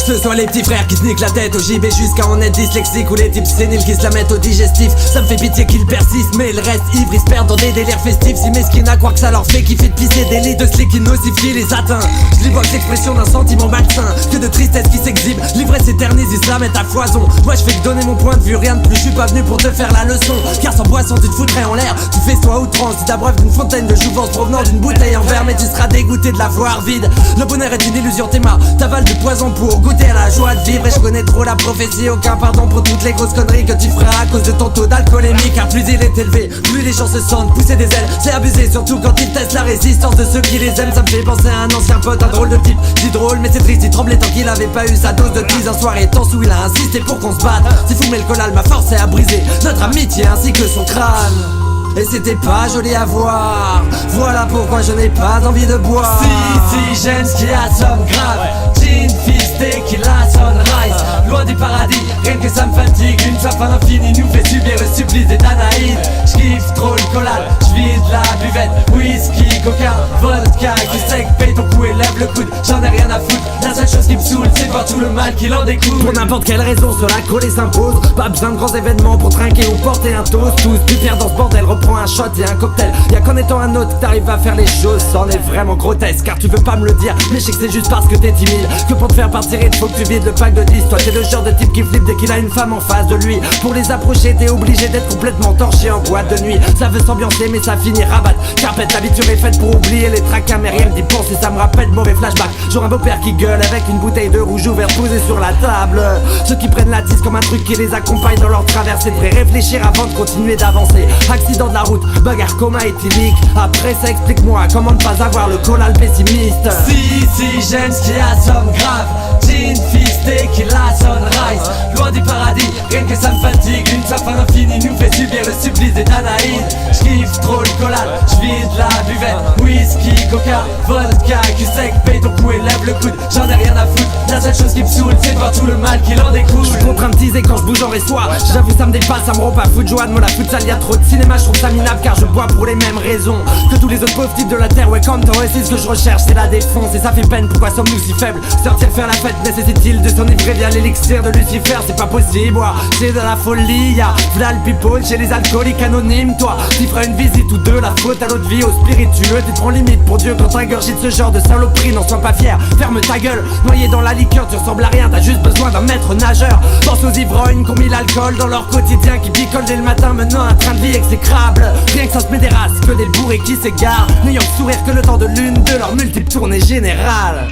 Que ce soit les petits frères qui se niquent la tête au JB jusqu'à en être dyslexique, ou les types séniles qui se la mettent au digestif. Ça me fait pitié qu'ils persistent, mais le reste ivre, ils se perdent dans des délires festifs. Si mesquines à croire que ça leur fait kiffer de pisser des lits de slick qui nocifs qui les atteint. Je lis l'expression d'un sentiment malsain, que de tristesse qui s'exhibe. L'ivresse s'éternise, ils se la mettent à foison. Moi je fais que donner mon point de vue, rien de plus. Je suis pas venu pour te faire la leçon, car sans boisson tu te foutrais en l'air. Tu fais toi outrance, tu t'abreuves d'une fontaine de jouvence provenant d'une bouteille en verre, mais tu seras dégoûté de la voir vide. Le bonheur est une illusion, Théma, t'avales du poison pour goûter à la joie de vivre. Et je connais trop la prophétie, aucun pardon pour toutes les grosses conneries que tu feras à cause de ton taux d'alcoolémie. Car plus il est élevé, plus les gens se sentent pousser des ailes. C'est abusé, surtout quand ils testent la résistance de ceux qui les aiment. Ça me fait penser à un ancien pote, un drôle de type. Dit drôle mais c'est triste, il tremblait tant qu'il avait pas eu sa dose de tease un soir. Et tant sous il a insisté pour qu'on se batte. C'est fou mais le collal m'a forcé à briser notre amitié ainsi que son crâne. Et c'était pas joli à voir. Voilà pourquoi je n'ai pas envie de boire. Si j'aime ce qui assomme grave, gin, fist, tequila, sunrise. Loin du paradis, rien que ça me fatigue. Une soif infinie nous fait subir le supplice des Danaïdes. J'kiffe trop le collal, j'vide la buvette. Whisky, coca, vodka, qui sec, paye ton coup et lève le coude. J'en ai rien à foutre, la seule chose qui me saoule c'est de voir tout le mal qu'il en découle. Pour n'importe quelle raison, cela coller s'impose. Pas besoin de grands événements pour trinquer ou porter un toast. Tous du pire dans ce bordel, reprends un shot et un cocktail. Y'a qu'en étant un autre que t'arrives à faire les choses. C'en est vraiment grotesque, car tu veux pas me le dire, mais je sais que c'est juste parce que t'es timide. Que pour te faire partir il faut que tu vides le pack de 10. Toi t'es le genre de type qui flippe dès qu'il a une femme en face de lui. Pour les approcher t'es obligé d'être complètement torché en boîte de nuit. Ça veut s'ambiancer mais ça finit rabat. Carpette, l'habitude est faite pour oublier les tracas, mais rien me dit penser, ça me rappelle mauvais flashback. Genre un beau-père qui gueule avec une bouteille de rouge ouverte posée sur la table. Ceux qui prennent la tisse comme un truc qui les accompagne dans leur traversée, devraient réfléchir avant de continuer d'avancer. Accident de la route, bagarre, coma éthylique. Après ça explique-moi comment ne pas avoir le collal pessimiste. Si j'aime ce qui assomme grave, gin, fist, tequila, sunrise. Loin du paradis, rien que ça me fatigue. Une soif infinie nous fait subir le supplice des Danaïdes. J'kiffe trop le collal, j'vide la buvette. Whisky, coca, vodka, cul sec, paye ton coup et lève le coude. J'en ai rien à foutre, la seule chose qui me saoule c'est de voir tout le mal qu'il en découle. J'suis contraint de teaser quand j'bouge en reçoit. J'avoue ça me dépasse, ça me rend pas fou de joie de la futsal. Y'a trop de cinéma, j'trouve ça minable car je bois pour les mêmes raisons que tous les autres pauvres types de la terre. Ouais comme toi, ouais, c'est ce que je recherche, c'est la défense. Et ça fait peine, pourquoi sommes-nous si faibles? Sortir faire la fête nécessite-t-il de s'enivrer via l'élixir de Lucifer? C'est pas possible, ouais, c'est de la folie. Y'a v'là le people chez les alcooliques anonymes. Toi, t'y feras une visite ou deux, la faute à l'autre vie, au spiritueux. Tu te prends limite pour Dieu quand t'ingurgites ce genre de saloperie. N'en sois pas fier, ferme ta gueule. Noyé dans la liqueur, tu ressembles à rien, t'as juste besoin d'un maître nageur. Pense aux ivrognes qui ont mis l'alcool dans leur quotidien, qui picolent dès le matin, menant un train de vie exécrable. Rien que ça se met des races, que des bourrés qui s'égarent, n'ayant le sourire que le temps de l'une de leurs multiples tournées générales.